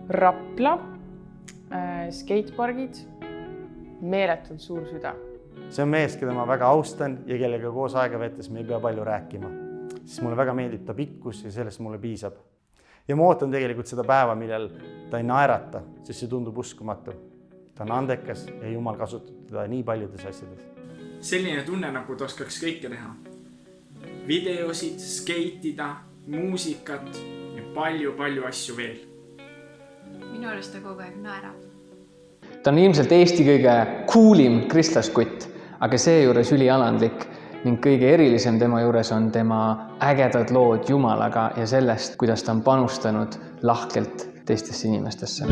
Rapla, skatepargid, meeletult suur süda. See on mees, keda ma väga austan ja kellega koos aega vettes me ei pea palju rääkima. Sest mulle väga meeldib ta pikkus ja sellest mulle piisab. Ja ma ootan tegelikult seda päeva, millal ta ei naerata, sest see tundub uskumatu. Ta on andekas ja Jumal kasutab teda nii paljudes asjades. Selline tunne, nagu ta oskaks kõike teha. Videosid, skeitida, muusikat ja palju asju veel. Minu arust ta kogu aeg naerab. Ta on ilmselt Eesti kõige coolim kristlaskutt, aga seejuures ülialandlik ning kõige erilisem tema juures on tema ägedad lood Jumalaga ja sellest, kuidas ta on panustanud lahkelt teistesse inimestesse.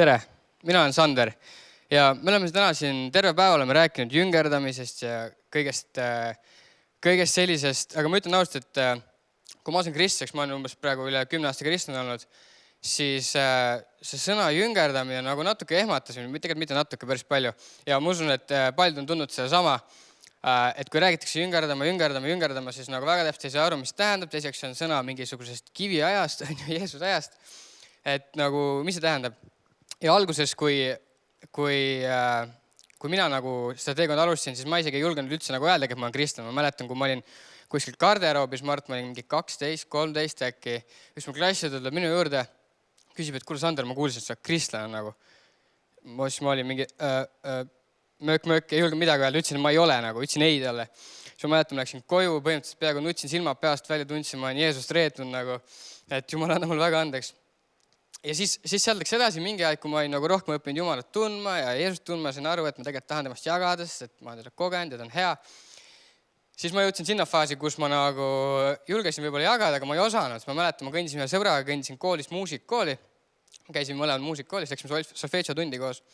Tere, mina olen Sander ja me oleme täna siin terve päeva oleme rääkinud jüngerdamisest ja kõigest sellisest, aga ma ütlen ausalt, et kui ma olen kristlaseks, ma olen umbes praegu üle 10 aasta kristlane olnud, siis see sõna jüngerdamine nagu natuke ehmatas, tegelikult mitte natuke, päris palju. Ja ma usun, et paljud on tundnud seda sama, et kui räägitakse jüngerdama, siis nagu väga täpselt ei saa aru, mis tähendab. Teiseks on sõna mingisugusest kiviajast, Jeesuse ajast, et nagu, mis see tähendab. Ja alguses, kui mina nagu seda teekond alustasin, siis ma isegi ei julgenud üldse nagu öelda, et ma olen kristlane. Ma mäletan, kui ma olin kuskil garderoobis, ma olin mingi 12-13 äkki, üks mu klasside tuleb minu juurde, küsib, et kuule Sander, ma kuulsin, et sa oled kristlane nagu. Ma olin mingi möök, ei julgenud midagi öelda, ütlesin, et ma ei ole nagu, ütlesin ei talle. Siis ma mäletan, ma läksin koju, põhimõtteliselt peaaegu nutsin silmad peast välja, tundsin, ma olen Jeesust reetnud nagu, et Jumal anna mul väga andeks. Ja siis sealt läks edasi mingi aeg, kui ma olin nagu rohkem õppinud Jumalat tundma ja Jeesust tundma, sain aru, et ma tegelikult tahan temast jagada, sest et ma olen teda kogenud ja ta on hea. Siis ma jõudsin sinna faasi, kus ma nagu julgesin võib-olla jagada, aga ma ei osanud. Ma mäletan, ma kõndisin ühe sõbraga, kõndisin koolist muusikkooli. Käisime mõlemad muusikkoolis, läksime solfeetso tundi koos.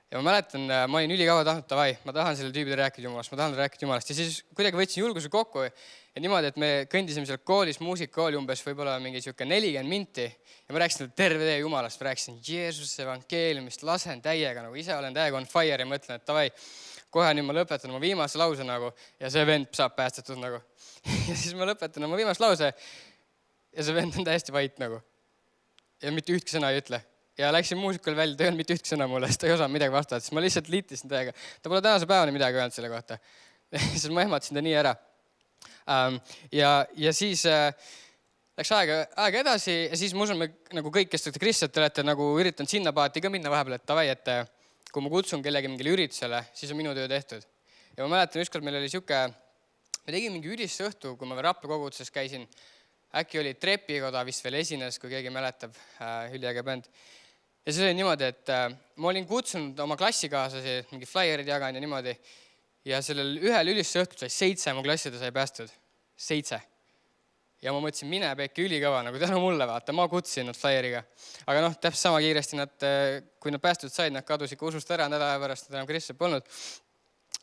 Ja ma mäletan, ma olin ülikaua tahtnud, ma tahan selle tüübile rääkida Jumalast. Ja siis kuidagi võtsin julguse kokku ja niimoodi, et me kõndisime seal koolis, muusikkooli umbes võib-olla mingi 40 minti ja ma rääkisin terve tee Jumalast, ma rääkisin Jeesuse evangeeliumist, lasen täiega, nagu ise olen täiega on fire ja mõtlen, et davai, kohe nüüd ma lõpetan oma viimase lause nagu ja see vend saab päästetud nagu. Ja siis ma lõpetan oma viimase lause ja see vend on täiesti vait nagu ja mitte ühtki sõna ei ütle. Ja läksin muusikul välja, ta ei olnud mitte ühtki sõna mulle, sest ta ei osanud midagi vastata, siis ma lihtsalt liitisin täiega. Ta pole tänase päevani midagi öelnud selle kohta. Siis ma ehmatasin ta nii ära. Ja siis läks aega edasi ja siis ma usun, nagu kõik, kes te kristlased olete, nagu üritanud sinna paati ka minna vahepeal, et davai, et kui ma kutsun kellegi mingile üritusele, siis on minu töö tehtud. Ja ma mäletan, ükskord meil oli siuke, me tegime mingi ülisse õhtu, kui ma veel Rapla koguduses käisin, äkki oli Trepikoda vist veel esines, kui keegi mäletab, üliäge bänd. Ja see oli niimoodi, et ma olin kutsunud oma klassikaaslasi, mingi flyer'id jagan ja niimoodi. Ja sellel ühel ülisse õhtul sai 7 mu klasside sai päästud. 7. Ja ma mõtlesin, mine Pekki ülikõva, nagu tänu mulle vaata, ma kutsin nad flyeriga. Aga noh, täpselt sama kiiresti kui nad päästud said, nad kadusid ikka usust ära nädala pärast, nad enam kristlased polnud.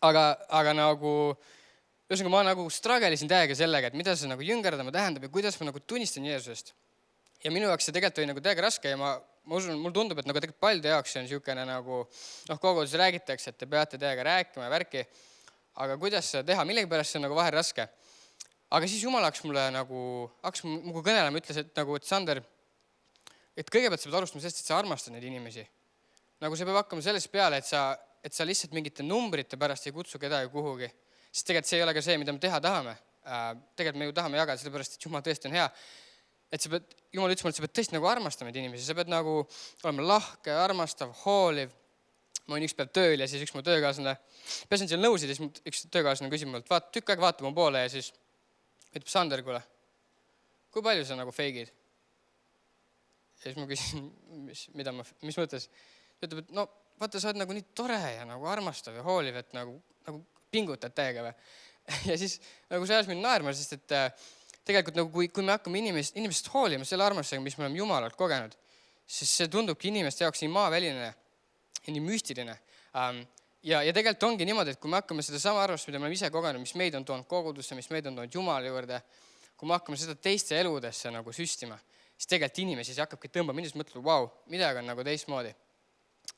Aga nagu, ühesõnaga ma nagu strugelisin täiega sellega, et mida see nagu jüngerdama tähendab ja kuidas ma nagu tunnistan Jeesusest. Ja minu jaoks see tegelikult oli nagu täiega raske ja ma usun, mul tundub, et nagu tegelikult paljude jaoks see on niisugune nagu, koguduses räägitakse, et te peate täiega rääkima ja värki, aga kuidas seda teha, millegi pärast see on nagu vahel raske. Aga siis Jumal hakkas mulle nagu kõnelema, ütles, et Sander, et kõigepealt sa pead alustama sellest, et sa armastad neid inimesi. Nagu see peab hakkama sellest peale, et sa lihtsalt mingite numbrite pärast ei kutsu kedagi kuhugi. Sest tegelikult see ei ole ka see, mida me teha tahame. Tegelikult me ju tahame jagada, sellepärast, et Jumal tõesti on hea. Et Jumal ütles mulle, et sa pead tõesti nagu armastama neid inimesi. Sa pead nagu olema lahke, armastav, hooliv. Ma olin üks päev tööl ja siis üks mu töökaaslane, pääsin seal nõusid ja siis üks töökaaslane küsib mult, tükk aeg vaata mu poole ja siis ütleb Sander, kuule, kui palju sa nagu feigid? Ja siis ma küsin, mis mõttes? Ta ütleb, et no vaata, sa oled nagu nii tore ja nagu armastav ja hooliv, et nagu pingutad täiega või. Ja siis nagu see ajas mind naerma, sest et tegelikult nagu kui me hakkame inimesest hoolima selle armastusega, mis me oleme Jumalalt kogenud, siis see tundubki inimeste jaoks nii maaväline ja nii müstiline. Ja tegelikult ongi niimoodi, et kui me hakkame seda sama arvastust, mida me oleme ise kogenud, mis meid on toonud kogudusse, mis meid on toonud Jumala juurde, kui me hakkame seda teiste eludesse nagu süstima, siis tegelikult inimesi see hakkabki tõmbama, inimesed mõtleb, vau, midagi on nagu teistmoodi.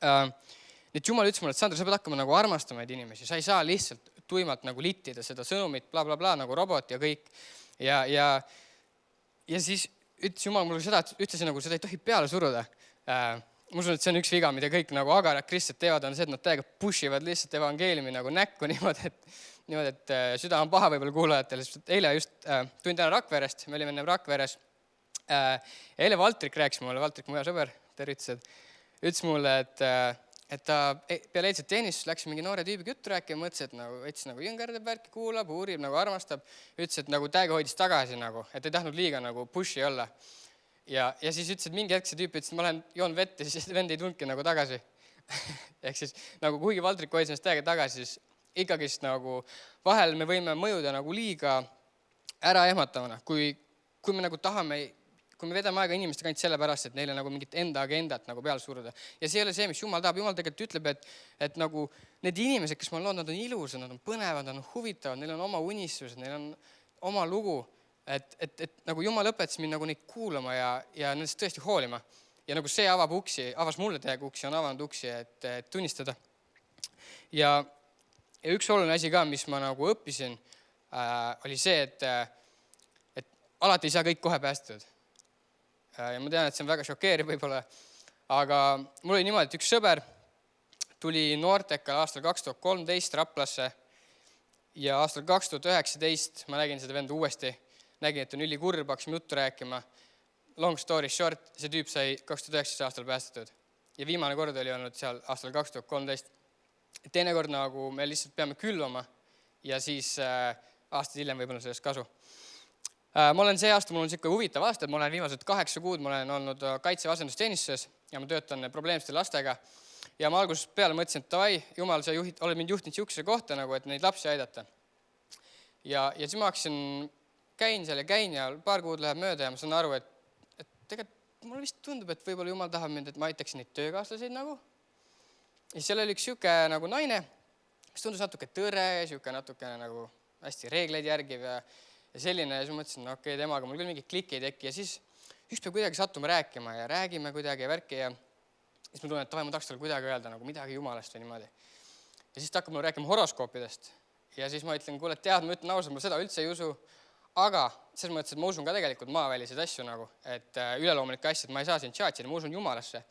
Nii et Jumal ütles mulle, et Sander, sa pead hakkama nagu armastama neid inimesi, sa ei saa lihtsalt tuimalt nagu littida seda sõnumit, bla, nagu robot ja kõik. Ja siis ütles Jumal mulle seda, et ütlesin nagu seda ei tohi peale suruda. Ma usun, et see on üks viga, mida kõik nagu agarad kristlased teevad, on see, et nad täiega pushivad lihtsalt evangeeliumi nagu näkku niimoodi, et süda on paha võib-olla kuulajatele. Eile just tulin täna Rakverest, me olime enne Rakveres. Eile Valtrik rääkis mulle, Valtrik, mu hea sõber, tervitused, ütles mulle, et ta peale eilset teenistust läks mingi noore tüübiga juttu rääkima, mõtles, et nagu veits nagu jüngerdab värki, kuulab, uurib, nagu armastab. Ütles, et nagu täiega hoidis tagasi nagu, et ei tahtnud liiga nagu pushi olla. Ja siis ütles, et mingi hetk see tüüp ütles, et ma olen joon vett ja siis vend ei tundki nagu tagasi. Ehk siis nagu kuigi Valtrik hoidis ennast täiega tagasi, siis ikkagist nagu vahel me võime mõjuda nagu liiga ära ehmatavana, kui me nagu tahame, kui me vedame aega inimestega ainult sellepärast, et neile nagu mingit enda agendat nagu peale suruda. Ja see ei ole see, mis Jumal tahab. Jumal tegelikult ütleb, et nagu need inimesed, kes ma loon, nad on ilusad, nad on põnevad, nad on huvitavad, neil on oma unistused, neil on oma lugu. Et nagu Jumal õpetas mind nagu neid kuulama ja nendest tõesti hoolima. Ja nagu see avas mulle täiega uksi, on avanud uksi, et tunnistada. Ja üks oluline asi ka, mis ma nagu õppisin, oli see, et alati ei saa kõik kohe päästetud. Ja ma tean, et see on väga šokeeriv võib-olla, aga mul oli niimoodi, et üks sõber tuli noortekal aastal 2013 Raplasse ja aastal 2019 ma nägin seda vendu uuesti. Nägin, et on ülikurb, hakkasime juttu rääkima. Long story short, see tüüp sai 2019 aastal päästetud. Ja viimane kord oli olnud seal aastal 2013. Teine kord nagu me lihtsalt peame külvama ja siis aastad hiljem võib-olla sellest kasu. Ma olen see aasta, mul on selline huvitav aasta, ma olen viimased 8 kuud, ma olen olnud kaitseväe asendusteenistuses ja ma töötan probleemsete lastega. Ja ma algusest peale mõtlesin, et davai, Jumal, sa oled mind juhtinud siukse kohta, nagu, et neid lapsi aidata. Ja siis ma hakkasin käin ja paar kuud läheb mööda ja ma saan aru, et tegelikult mulle vist tundub, et võib-olla Jumal tahab mind, et ma aitaksin neid töökaaslaseid nagu. Ja seal oli üks siuke nagu naine, mis tundus natuke tõre, siuke natukene nagu hästi reegleid järgiv ja selline. Ja siis mõtlesin, no okei, temaga mul küll mingi klikk ei teki. Ja siis ükspäev kuidagi sattume rääkima ja räägime kuidagi ja värki ja siis ma tunnen, et ma tahaks talle kuidagi öelda nagu midagi Jumalast või niimoodi. Ja siis ta hakkab mulle rääkima horoskoopidest. Ja siis ma ütlen, kuule, tead, ma ütlen ausalt, ma seda üldse ei usu. Aga selles mõttes, et ma usun ka tegelikult maaväliseid asju nagu, et üleloomulikke asju, et ma ei saa siin tšaatida, ma usun Jumalasse.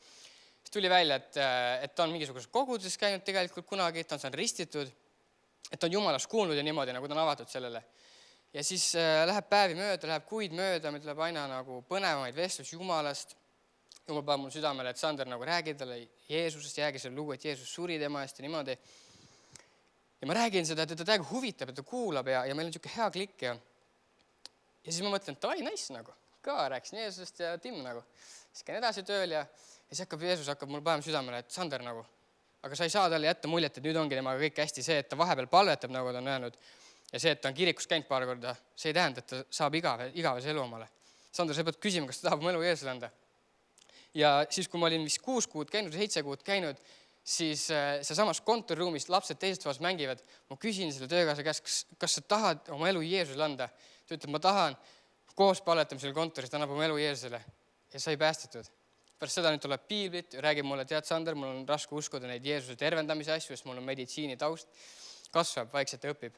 Siis tuli välja, et ta on mingisuguses koguduses käinud tegelikult kunagi, et ta on seal ristitud, et ta on Jumalast kuulnud ja niimoodi, nagu ta on avatud sellele. Ja siis läheb päevi mööda, läheb kuid mööda, meil tuleb aina nagu põnevamaid vestlus Jumalast. Jumal paneb mul südamele, et Sander nagu räägi talle Jeesusest, jäägi selle lugu, et Jeesus suri tema eest ja niimoodi. Ja ma räägin seda, et ta täiega huvitab, et ta kuulab ja meil on siuke hea klikk ja siis ma mõtlen, et davai, nice nagu. Ka rääkisin Jeesusest ja Tim nagu. Siis käin edasi tööl ja siis Jeesus hakkab mul panema südamele, et Sander nagu. Aga sa ei saa talle jätta muljet, et nüüd ongi temaga kõik hästi. See, et ta vahepeal palvetab, nagu ta on öelnud. Ja see, et ta on kirikus käinud paar korda, see ei tähenda, et ta saab igavese elu omale. Sander, sa pead küsima, kas ta tahab mu elu Jeesusele anda. Ja siis, kui ma olin vist 6 kuud käinud, 7 kuud käinud, siis see samas kontoriruumis lapsed teisest vahest mängivad. Ma küsin selle töökaasa käest, kas sa tahad oma elu Jeesusele anda? Ta ütleb, ma tahan koos palvetame selle kontoris, ta annab oma elu Jeesusele ja sai päästetud. Pärast seda nüüd tuleb piiblit ja räägib mulle, tead Sander, mul on raske uskuda neid Jeesuse tervendamise asju, sest mul on meditsiini taust, kasvab, vaikselt ja õpib.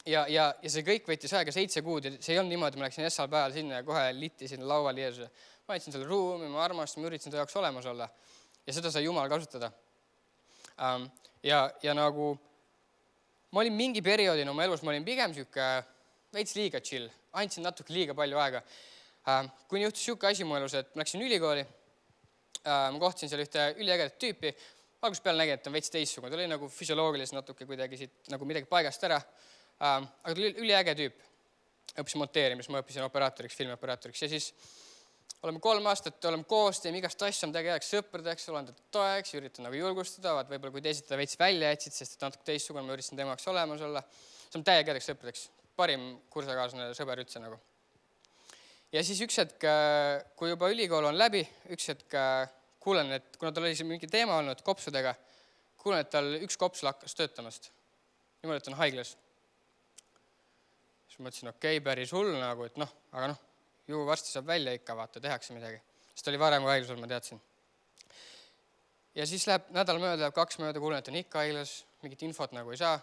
Ja see kõik võttis aega 7 kuud ja see ei olnud niimoodi, ma läksin essal päeval sinna ja kohe littisin laual Jeesuse. Ma aitasin selle ruumi, ma armastasin, ma üritasin ta jaoks olemas olla ja seda sai Jumal kasutada. Ja nagu ma olin mingi perioodin oma elus, ma olin pigem siuke veits liiga chill, andsin natuke liiga palju aega. Kuni juhtus siuke asi mu elus, et ma läksin ülikooli, ma kohtasin seal ühte üliägedat tüüpi, algusest peale nägin, et ta on veits teistsugune, ta oli nagu füsioloogiliselt natuke kuidagi siit nagu midagi paigast ära, aga ta oli üliäge tüüp, õppisin monteerimist, ma õppisin operaatoriks, filmioperaatoriks ja siis oleme 3 aastat, oleme koos, teeme igast asja, ma täiega jääks sõpradeks, olen ta toeks, üritan nagu julgustada, võib-olla kui teised ta veits välja jätsid, sest natuke teistsugune, ma üritasin temaks olemas olla, see on täiega edeks sõpradeks, parim kursakaaslane sõber üldse nagu. Ja siis üks hetk, kui juba ülikool on läbi, üks hetk kuulen, et kuna tal oli mingi teema olnud kopsudega, kuulen, et tal üks kopsul hakkas töötamast. Niimoodi, et ta on haiglas. Siis mõtlesin, okei, päris hull nagu, et aga ju varsti saab välja ikka vaata, tehakse midagi. Sest ta oli varem haiglas olnud, ma teadsin. ja siis läheb nädal mööda, läheb 2 mööda, kuulen, et on ikka haiglas, mingit infot nagu ei saa.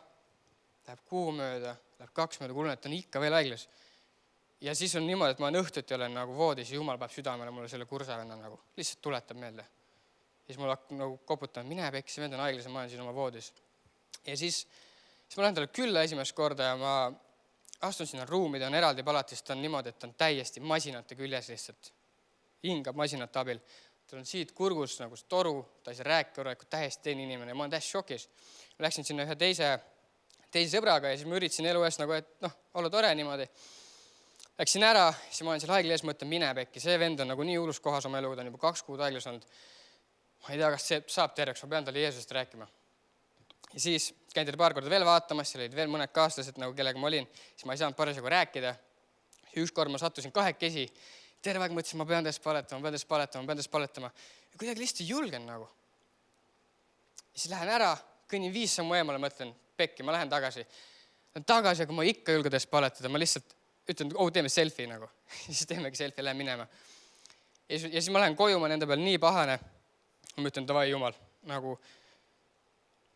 Läheb 1 kuu mööda, läheb 2 mööda, kuulen, et on ikka veel haiglas. Ja siis on niimoodi, et ma õhtuti olen nagu voodis ja Jumal paneb südamele mulle selle kursavenna nagu, lihtsalt tuletab meelde. Ja siis mul hakkab nagu koputama, mine pekki, see vend on haiglas ja ma olen siin oma voodis. Ja siis ma lähen talle külla esimest korda ja ma astun sinna ruumi, ta on eraldi palatis, ta on niimoodi, et ta on täiesti masinate küljes lihtsalt. Hingab masinate abil. Tal on siit kurgus nagu toru, ta ei saa rääkida, täiesti teine inimene ja ma olen täiesti šokis. Ma läksin sinna ühe teise sõbraga ja siis ma üritasin elu eest nagu, et olla tore niimoodi. Läksin ära, siis ma olen seal haigla ees, mõtlen mine pekki, see vend on nagu nii hullus kohas oma eluga, ta on juba 2 kuud haiglas olnud. Ma ei tea, kas see saab terveks, ma pean talle Jeesusest rääkima. Ja siis käin teile 2 korda veel vaatamas, seal olid veel mõned kaaslased, nagu kellega ma olin, siis ma ei saanud parasjagu rääkida. Ükskord ma sattusin 2 terve aeg mõtlesin, ma pean teist paletama. Ja kuidagi lihtsalt ei julgen nagu. Ja siis lähen ära, kõnnin 5 sammu eemale, mõtlen, pekki, ma lähen tagasi. Lähen tagasi, aga ma ikka julge teist paletada, ma lihtsalt ütlen, teeme selfie nagu. Siis teemegi selfie, lähen minema. Ja siis ma lähen koju, ma nende peal nii pahane. Ma ütlen, davai Jumal, nagu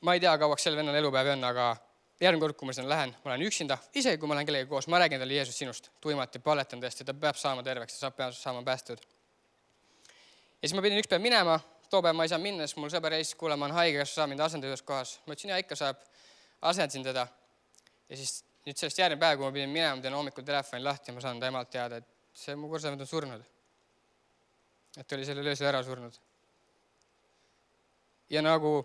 ma ei tea, kauaks sel vennal elupäev on, aga järgmine kord, kui ma sinna lähen, ma olen üksinda, isegi kui ma lähen kellega koos, ma räägin talle Jeesus sinust, tuimalt ja paletan tõesti, ta peab saama terveks, ta peab saama päästud. Ja siis ma pidin üks päev minema, too päev ma ei saa minna, siis mul sõber jäi, kuule, ma olen haige, kas sa saab mind asendada ühes kohas. Ma ütlesin, ikka saab, asendasin teda. Ja siis nüüd sellest järgmine päev, kui ma pidin minema, teen hommikul telefoni lahti ja ma saan ta emalt teada, et see mu kursavend on surnud. Et oli sellel öösel ära surnud. Ja nagu,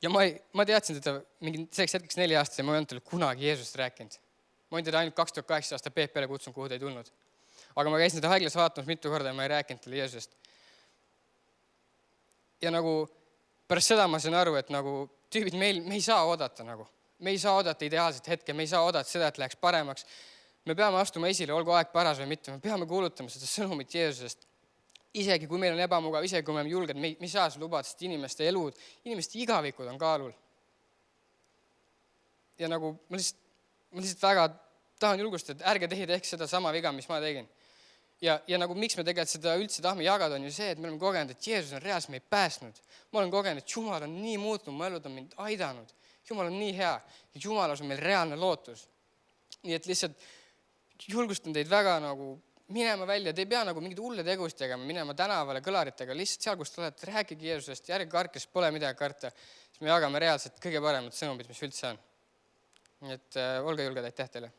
ja ma teadsin teda mingi selleks hetkeks 4 aastas ja ma ei olnud talle kunagi Jeesust rääkinud. Ma olin teda ainult 2018 aasta PPL-e kutsun, kuhu ta ei tulnud. Aga ma käisin teda haiglas vaatamas mitu korda ja ma ei rääkinud talle Jeesusest. Ja nagu pärast seda ma sain aru, et nagu tüübid me ei saa oodata nagu. Me ei saa oodata ideaalset hetke, me ei saa oodata seda, et läheks paremaks. Me peame astuma esile, olgu aeg paras või mitte. Me peame kuulutama seda sõnumit Jeesusest. Isegi kui meil on ebamugav, isegi kui me oleme julged, me ei saa seda lubada, sest inimeste elud, inimeste igavikud on kaalul. Ja nagu ma lihtsalt väga tahan julgustada, et ärge tehke seda sama viga, mis ma tegin. Ja nagu miks me tegelikult seda üldse tahame jagada, on ju see, et me oleme kogenud, et Jeesus on reaalselt meid päästnud. Ma olen kogenud, et Jumal on nii muutnud, mu elud on mind aidanud. Jumal on nii hea ja Jumalas on meil reaalne lootus. Nii et lihtsalt julgustan teid väga nagu minema välja, te ei pea nagu mingid hulle tegusid tegema, minema tänavale kõlaritega, lihtsalt seal, kus te olete, rääkige Jeesusest, järgi karke, sest pole midagi karta. Siis me jagame reaalselt kõige paremat sõnumit, mis üldse on. Nii et olge julged, aitäh teile.